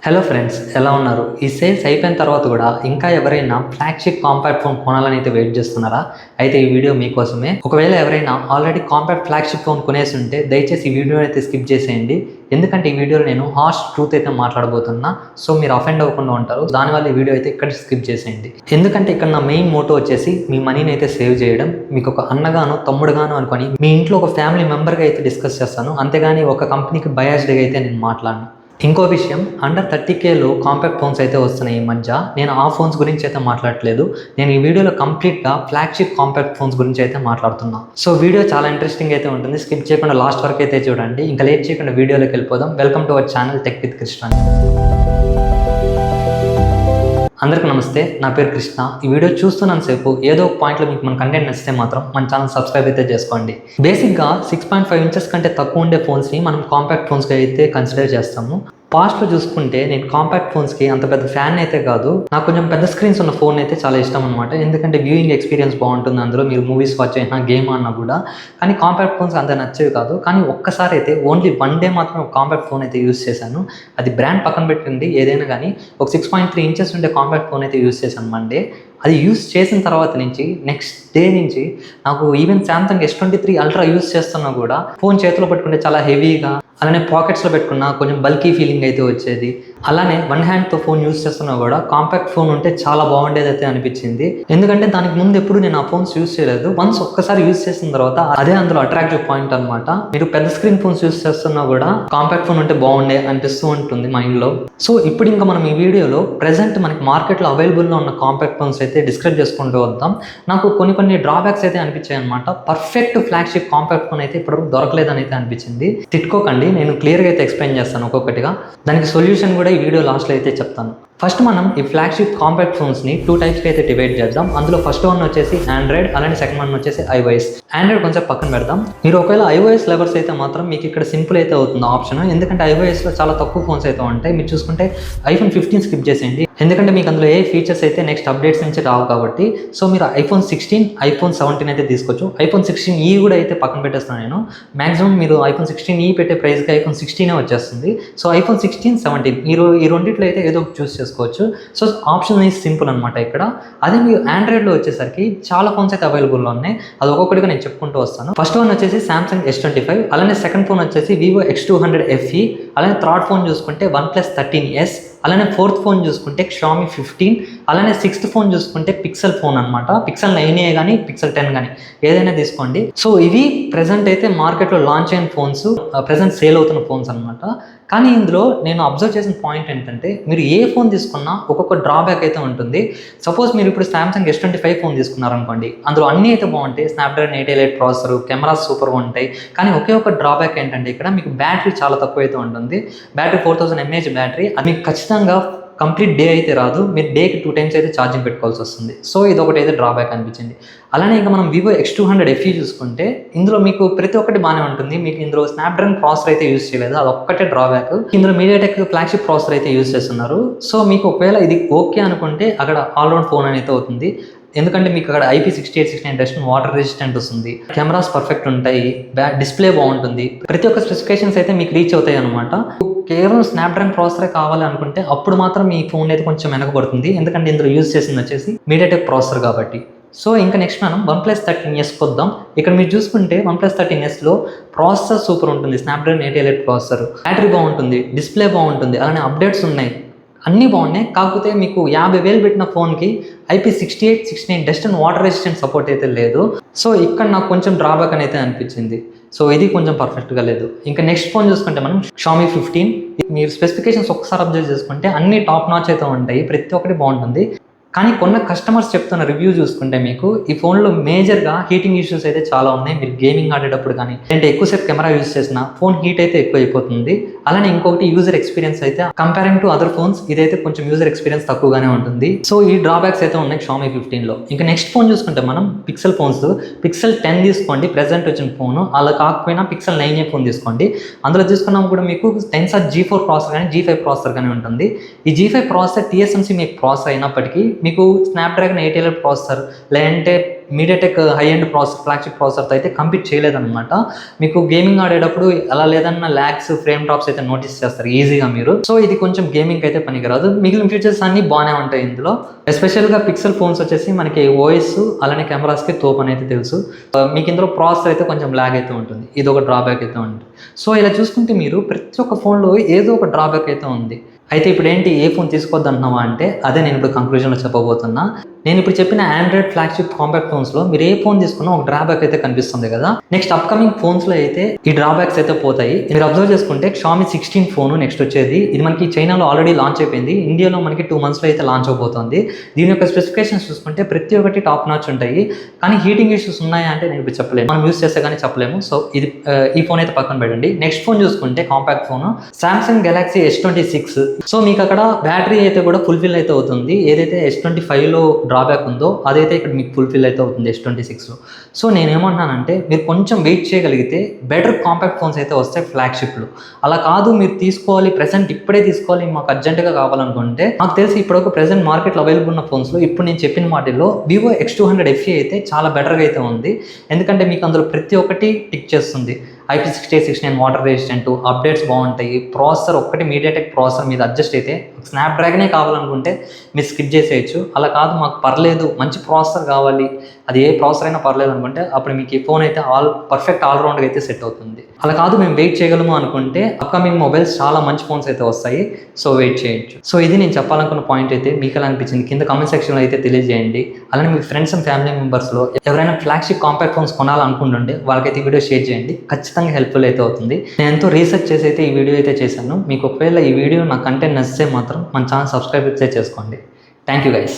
Hello friends, ఎలా ఉన్నారు? ఈ సేల్స్ అయిపోయిన తర్వాత కూడా ఇంకా ఎవరైనా ఫ్లాగ్షిప్ కాంపాక్ట్ ఫోన్ కొనాలని అయితే వెయిట్ చేస్తున్నారా? అయితే ఈ వీడియో మీకోసమే. ఒకవేళ ఎవరైనా ఆల్రెడీ కాంపాక్ట్ ఫ్లాగ్షిప్ ఫోన్ కొనేసి ఉంటే దయచేసి ఈ వీడియో అయితే స్కిప్ చేసేయండి. ఎందుకంటే ఈ వీడియోలో నేను హార్ష్ ట్రూత్ అయితే మాట్లాడబోతున్నా. సో మీరు అఫెండ్ అవ్వకుండా ఉంటారు. దానివల్ల ఈ వీడియో అయితే ఇక్కడ స్కిప్ చేసేయండి. ఎందుకంటే ఇక్కడ నా మెయిన్ మోటో వచ్చేసి మీ మనీని అయితే సేవ్ చేయడం. మీకు ఒక అన్నగానో తమ్ముడుగానో అనుకొని మీ ఇంట్లో ఒక ఫ్యామిలీ మెంబర్గా అయితే డిస్కస్ చేస్తాను. అంతేగాని ఒక కంపెనీకి బయాస్డ్గా అయితే నేను మాట్లాడను. ఇంకో విషయం, అండర్ 30Kలో కాంపాక్ట్ ఫోన్స్ అయితే వస్తున్నాయి ఈ మధ్య. నేను ఆ ఫోన్స్ గురించి అయితే మాట్లాడట్లేదు. నేను ఈ వీడియోలో కంప్లీట్గా ఫ్లాగ్షిప్ కాంపాక్ట్ ఫోన్స్ గురించి అయితే మాట్లాడుతున్నా. సో వీడియో చాలా ఇంట్రెస్టింగ్ అయితే ఉంటుంది. స్కిప్ చేయకుండా లాస్ట్ వరకు అయితే చూడండి. ఇంకా లేట్ చేయకుండా వీడియోలోకి వెళ్ళిపోదాం. Welcome to our channel tech with Krishna. అందరికీ నమస్తే, నా పేరు కృష్ణ. ఈ వీడియో చూస్తున్నంతసేపు ఏదో ఒక పాయింట్లో మీకు మన కంటెంట్ నచ్చితే మాత్రం మన ఛానల్ సబ్స్క్రైబ్ అయితే చేసుకోండి. బేసిక్గా 6.5 ఇంచెస్ కంటే తక్కువ ఉండే ఫోన్స్ని మనం కాంపాక్ట్ ఫోన్స్గా అయితే కన్సిడర్ చేస్తాము. పాస్ట్లో చూసుకుంటే నేను కాంపాక్ట్ ఫోన్స్కి అంత పెద్ద ఫ్యాన్ అయితే కాదు. నాకు కొంచెం పెద్ద స్క్రీన్స్ ఉన్న ఫోన్ అయితే చాలా ఇష్టం అనమాట. ఎందుకంటే వ్యూయింగ్ ఎక్స్పీరియన్స్ బాగుంటుంది. అందులో మీరు మూవీస్ వాచ్ అయినా గేమ్ ఆడినా కూడా. కానీ కాంపాక్ట్ ఫోన్స్ అంత నచ్చేవి కాదు. కానీ ఒక్కసారి అయితే ఓన్లీ 1 డే మాత్రం ఒక కాంపాక్ట్ ఫోన్ అయితే యూస్ చేశాను. అది బ్రాండ్ పక్కన పెట్టండి ఏదైనా కానీ, ఒక 6.3 ఇంచెస్ ఉండే కాంపాక్ట్ ఫోన్ అయితే యూస్ చేశాను 1 డే. అది యూస్ చేసిన తర్వాత నుంచి నెక్స్ట్ డే నుంచి నాకు even Samsung S23 ultra use చేస్తున్నా కూడా ఫోన్ చేతిలో పట్టుకుంటే చాలా హెవీగా, అలానే పాకెట్స్లో పెట్టుకున్నా కొంచెం బల్కీ ఫీలింగ్ అయితే వచ్చేది. అలానే 1 హ్యాండ్తో ఫోన్ యూస్ చేస్తున్నా కూడా కాంపాక్ట్ ఫోన్ ఉంటే చాలా బాగుండేది అయితే అనిపించింది. ఎందుకంటే దానికి ముందు ఎప్పుడు నేను ఆ ఫోన్స్ యూస్ చేయలేదు. వన్స్ ఒక్కసారి యూస్ చేసిన తర్వాత అదే అందులో అట్రాక్టివ్ పాయింట్ అనమాట. మీరు పెద్ద స్క్రీన్ ఫోన్స్ యూస్ చేస్తున్నా కూడా కాంపాక్ట్ ఫోన్ ఉంటే బాగుండే అనిపిస్తూ ఉంటుంది మైండ్లో. సో ఇప్పుడు ఇంకా మనం ఈ వీడియోలో ప్రెసెంట్ మనకి మార్కెట్లో అవైలబుల్లో ఉన్న కాంపాక్ట్ ఫోన్స్ అయితే డిస్క్రైబ్ చేసుకుంటూ వద్దాం. నాకు కొన్ని డ్రాబ్యాక్స్ అయితే అనిపించాయి అనమాట. పర్ఫెక్ట్ ఫ్లాగ్షిప్ కాంపాక్ట్ ఫోన్ అయితే ఇప్పుడు దొరకలేదని అయితే అనిపించింది. తిట్టుకోకండి, నేను క్లియర్గా అయితే ఎక్స్ప్లెయిన్ చేస్తాను ఒక్కొక్కటిగా. దానికి సొల్యూషన్ కూడా ఈ వీడియో లాస్ట్లో అయితే చెప్తాను. ఫస్ట్ మనం ఈ ఫ్లాగ్షిప్ కాంపాక్ట్ ఫోన్స్ని 2 టైప్స్కి అయితే డివైడ్ చేద్దాం. అందులో ఫస్ట్ వన్ వచ్చేసి ఆండ్రాయిడ్, అలానే సెకండ్ వన్ వచ్చేసి iOS. ఆండ్రాయిడ్ కొంచెం పక్కన పెడదాం. మీరు ఒకవేళ iOS లవర్స్ అయితే మాత్రం మీకు ఇక్కడ సింపుల్ అయితే అవుతుంది ఆప్షన్. ఎందుకంటే iOSలో చాలా తక్కువ ఫోన్స్ అయితే ఉంటాయి. మీరు చూసుకుంటే iPhone 15 స్కిప్ చేసేయండి. ఎందుకంటే మీకు అందులో ఏ ఫీచర్స్ అయితే నెక్స్ట్ అప్డేట్స్ నుంచి రావు కాబట్టి. సో మీరు iPhone 16, iPhone 17 అయితే తీసుకోవచ్చు. iPhone 16e కూడా అయితే పక్కన పెట్టేస్తున్నాను నేను. మాక్సిమం మీరు iPhone 16e పెట్టే ప్రైస్కి iPhone 16 వచ్చేస్తుంది. సో iPhone 16, 17 ఈ రెండిట్లో అయితే ఏదో చూస్ చేసుకోవచ్చు. సో ఆప్షన్ ఈజ్ సింపుల్ అనమాట ఇక్కడ. అదే మీరు ఆండ్రాయిడ్లో వచ్చేసరికి చాలా ఫోన్స్ అయితే అవైలబుల్లో ఉన్నాయి. అది ఒక్కొక్కటిగా నేను చెప్పుకుంటూ వస్తాను. ఫస్ట్ వన్ వచ్చేసి Samsung S25, అలానే సెకండ్ ఫోన్ వచ్చేసి Vivo X200 FE, అలానే థర్డ్ ఫోన్ చూసుకుంటే OnePlus 13s, అలానే ఫోర్త్ ఫోన్ చూసుకుంటే Xiaomi 15, అలానే సిక్స్త్ ఫోన్ చూసుకుంటే పిక్సెల్ ఫోన్ అనమాట. పిక్సెల్ 9a కానీ పిక్సెల్ 10 కానీ ఏదైనా తీసుకోండి. సో ఇవి ప్రెసెంట్ అయితే మార్కెట్లో లాంచ్ అయిన ఫోన్స్, ప్రెసెంట్ సేల్ అవుతున్న ఫోన్స్ అనమాట. కానీ ఇందులో నేను అబ్జర్వ్ చేసిన పాయింట్ ఏంటంటే, మీరు ఏ ఫోన్ తీసుకున్నా ఒక్కొక్క డ్రాబ్యాక్ అయితే ఉంటుంది. సపోజ్ మీరు ఇప్పుడు Samsung S25 ఫోన్ తీసుకున్నారనుకోండి, అందులో అన్నీ అయితే బాగుంటాయి. స్నాప్డ్రాగన్ 888 ప్రాసెసర్, కెమెరాస్ సూపర్గా ఉంటాయి. కానీ ఒకే ఒక డ్రాబ్యాక్ ఏంటంటే ఇక్కడ మీకు బ్యాటరీ చాలా తక్కువ అయితే ఉంటుంది. Battery 4000 mAh battery. అది మీకు ఖచ్చితంగా కంప్లీట్ డే అయితే రాదు. మీరు డేకి 2 టైమ్స్ అయితే ఛార్జింగ్ పెట్టుకోవాల్సి వస్తుంది. సో ఇది ఒకటి అయితే డ్రాబ్యాక్ అనిపించింది. అలానే ఇంకా మనం Vivo X200 FE చూసుకుంటే ఇందులో మీకు ప్రతి ఒక్కటి బాగానే ఉంటుంది. మీకు ఇందులో స్నాప్డ్రాగన్ ప్రాసెసర్ అయితే యూస్ చేయలేదు, అది ఒక్కటే డ్రాబ్యాక్. ఇందులో మీడియాటెక్ ఫ్లాగ్షిప్ ప్రాసెసర్ అయితే యూస్ చేస్తున్నారు. సో మీకు ఒకవేళ ఇది ఓకే అనుకుంటే అక్కడ ఆల్రౌండ్ ఫోన్ అయితే అవుతుంది. ఎందుకంటే మీకు అక్కడ IP6869 డస్ట్ వాటర్ రెసిస్టెంట్ వస్తుంది, కెమెరాస్ పర్ఫెక్ట్ ఉంటాయి, డిస్ప్లే బాగుంటుంది, ప్రతి ఒక్క స్పెసిఫికేషన్స్ అయితే మీకు రీచ్ అవుతాయి అనమాట. కేవలం స్నాప్డ్రాగన్ ప్రాసెసరే కావాలి అనుకుంటే అప్పుడు మాత్రం ఈ ఫోన్ అయితే కొంచెం వెనకబడుతుంది. ఎందుకంటే ఇందులో యూజ్ చేసింది వచ్చేసి మీడియాటెక్ ప్రాసెసర్ కాబట్టి. సో ఇంకా నెక్స్ట్ మనం OnePlus 13s వద్దాం. ఇక్కడ మీరు చూసుకుంటే OnePlus 13sలో ప్రాసెసర్ సూపర్ ఉంటుంది. స్నాప్డ్రాగన్ 888 ప్రాసెసర్, బ్యాటరీ బాగుంటుంది, డిస్ప్లే బాగుంటుంది, అలానే అప్డేట్స్ ఉన్నాయి, అన్నీ బాగున్నాయి. కాకపోతే మీకు 50,000 పెట్టిన ఫోన్కి IP6869 dust and water resistant support అయితే లేదు. సో ఇక్కడ నాకు కొంచెం డ్రాబ్యాక్ అని అయితే అనిపించింది. సో ఇది కొంచెం పర్ఫెక్ట్గా లేదు. ఇంకా నెక్స్ట్ ఫోన్ చూసుకుంటే మనం Xiaomi 15. మీరు స్పెసిఫికేషన్స్ ఒకసారి అబ్జర్వ్ చేసుకుంటే అన్ని టాప్ నాచ్ అయితే ఉంటాయి, ప్రతి ఒక్కటి బాగుంటుంది. కానీ కొన్న కస్టమర్స్ చెప్తున్న రివ్యూ చూసుకుంటే మీకు ఈ ఫోన్లో మేజర్గా హీటింగ్ ఇష్యూస్ అయితే చాలా ఉన్నాయి. మీరు గేమింగ్ ఆడేటప్పుడు కానీ అంటే ఎక్కువసేపు కెమెరా యూజ్ చేసిన ఫోన్ హీట్ అయితే ఎక్కువ అయిపోతుంది. అలానే ఇంకొకటి యూజర్ ఎక్స్పీరియన్స్ అయితే కంపేరింగ్ టు అదర్ ఫోన్స్ ఇదైతే కొంచెం యూజర్ ఎక్స్పీరియన్స్ తక్కువగానే ఉంటుంది. సో ఈ డ్రాబ్యాక్స్ అయితే ఉన్నాయి Xiaomi 15లో. ఇంకా నెక్స్ట్ ఫోన్ చూసుకుంటే మనం పిక్సెల్ ఫోన్స్, పిక్సెల్ 10 తీసుకోండి ప్రెసెంట్ వచ్చిన ఫోన్. అలా కాకపోయినా పిక్సెల్ 9a ఫోన్ తీసుకోండి. అందులో తీసుకున్నాం కూడా మీకు Tensor G4 ప్రాసెసర్ కానీ G5 ప్రాసెసర్ కానీ ఉంటుంది. ఈ G5 ప్రాసెసర్ TSMC మీకు ప్రాసెసర్ అయినప్పటికీ మీకు స్నాప్డ్రాగన్ 888 ప్రాసెసర్ లేదంటే MediaTek high end processor flagship ప్రాసెసర్తో అయితే కంప్లీట్ చేయలేదన్నమాట. మీకు గేమింగ్ ఆడేటప్పుడు అలా లేదన్నా ల్యాగ్స్ ఫ్రేమ్ డ్రాప్స్ అయితే నోటీస్ చేస్తారు ఈజీగా మీరు. సో ఇది కొంచెం గేమింగ్ అయితే పనికిరాదు. మిగిలిన ఫీచర్స్ అన్ని బాగానే ఉంటాయి ఇందులో. ఎస్పెషల్గా పిక్సెల్ ఫోన్స్ వచ్చేసి మనకి ఓఎస్ అలానే కెమెరాస్కి తోపు అనేది తెలుసు. మీకు ఇందులో ప్రాసెసర్ అయితే కొంచెం ల్యాగ్ అయితే ఉంటుంది, ఇది ఒక డ్రాబ్యాక్ అయితే ఉంటుంది. సో ఇలా చూసుకుంటే మీరు ప్రతి ఒక్క ఫోన్లో ఏదో ఒక డ్రాబ్యాక్ అయితే ఉంది. అయితే ఇప్పుడు ఏంటి, ఏ ఫోన్ తీసుకోవద్దంటున్నావా అంటే అదే నేను ఇప్పుడు కంక్లూజన్లో చెప్పబోతున్నా. నేను ఇప్పుడు చెప్పిన ఆండ్రాయిడ్ ఫ్లాగ్షిప్ కాంపాక్ట్ ఫోన్స్లో మీరు ఏ ఫోన్ తీసుకున్నా ఒక డ్రాబ్యాక్ అయితే కనిపిస్తుంది కదా. నెక్స్ట్ అప్కమింగ్ ఫోన్స్లో అయితే ఈ డ్రాబ్యాక్స్ అయితే పోతాయి. మీరు అబ్జర్వ్ చేసుకుంటే Xiaomi 16 ఫోన్ నెక్స్ట్ వచ్చేది. ఇది మనకి చైనాలో ఆల్రెడీ లాంచ్ అయిపోయింది, ఇండియాలో మనకి 2 monthsలో అయితే లాంచ్ అవబోతుంది. దీని యొక్క స్పెసిఫికేషన్స్ చూసుకుంటే ప్రతి ఒక్కటి టాప్ నాచ్ ఉంటాయి. కానీ హీటింగ్ ఇష్యూస్ ఉన్నాయా అంటే నేను ఇప్పుడు చెప్పలేము, మనం యూస్ చేస్తే కానీ చెప్పలేము. సో ఇది ఈ ఫోన్ అయితే పక్కన పెట్టండి. నెక్స్ట్ ఫోన్ చూసుకుంటే compact phone Samsung Galaxy S26. So మీకు అక్కడ బ్యాటరీ అయితే కూడా ఫుల్ఫిల్ అయితే అవుతుంది. ఏదైతే S25లో డ్రాబ్యాక్ ఉందో అదైతే ఇక్కడ మీకు ఫుల్ఫిల్ అయితే అవుతుంది S26లో. సో నేనేమంటున్నానంటే మీరు కొంచెం వెయిట్ చేయగలిగితే బెటర్ కాంపాక్ట్ ఫోన్స్ అయితే వస్తాయి ఫ్లాగ్షిప్లు. అలా కాదు మీరు తీసుకోవాలి ప్రెసెంట్ ఇప్పుడే తీసుకోవాలి మాకు అర్జెంటుగా కావాలనుకుంటే, నాకు తెలిసి ఇప్పటివరకు ప్రెసెంట్ మార్కెట్లో అవైలబుల్ ఉన్న ఫోన్స్లో ఇప్పుడు నేను చెప్పిన వాటిల్లో Vivo X200 FE అయితే చాలా బెటర్గా అయితే ఉంది. ఎందుకంటే మీకు అందులో ప్రతి ఒక్కటి టిక్ చేస్తుంది. IP6869 వాటర్ రెసిస్టెంట్, అప్డేట్స్ బాగుంటాయి. ప్రాసెసర్ ఒక్కటి మీడియాటెక్ ప్రాసెసర్ మీద అడ్జస్ట్ అయితే స్నాప్డ్రాగనే కావాలనుకుంటే మీరు స్కిప్ చేసేయచ్చు. అలా కాదు మాకు పర్లేదు మంచి ప్రాసెసర్ కావాలి, అది ఏ ప్రాసెసర్ అయినా పర్లేదు అనుకుంటే అప్పుడు మీకు ఈ ఫోన్ అయితే పర్ఫెక్ట్ ఆల్రౌండ్గా అయితే సెట్ అవుతుంది. అలా కాదు మేము వెయిట్ చేయగలము అనుకుంటే అప్కమింగ్ మొబైల్స్ చాలా మంచి ఫోన్స్ అయితే వస్తాయి. సో వెయిట్ చేయొచ్చు. సో ఇది నేను చెప్పాలనుకున్న పాయింట్ అయితే మీకు ఎలా అనిపించింది కింద కామెంట్ సెక్షన్లో అయితే తెలియజేయండి. అలానే మీ ఫ్రెండ్స్ అండ్ ఫ్యామిలీ మెంబర్స్లో ఎవరైనా ఫ్లాగ్షిప్ కాంపాక్ట్ ఫోన్స్ కొనాలనుకుంటుంటే వాళ్ళకైతే వీడియో షేర్ చేయండి, ఖచ్చితంగా హెల్ప్ఫుల్ అయితే అవుతుంది. నేను ఎంతో రీసెర్చ్ చేసి అయితే ఈ వీడియో అయితే చేశాను. మీకు ఒకవేళ ఈ వీడియో నా కంటెంట్ నచ్చితే మాత్రం మన ఛానల్ సబ్స్క్రైబ్ అయితే చేసుకోండి. Thank you guys.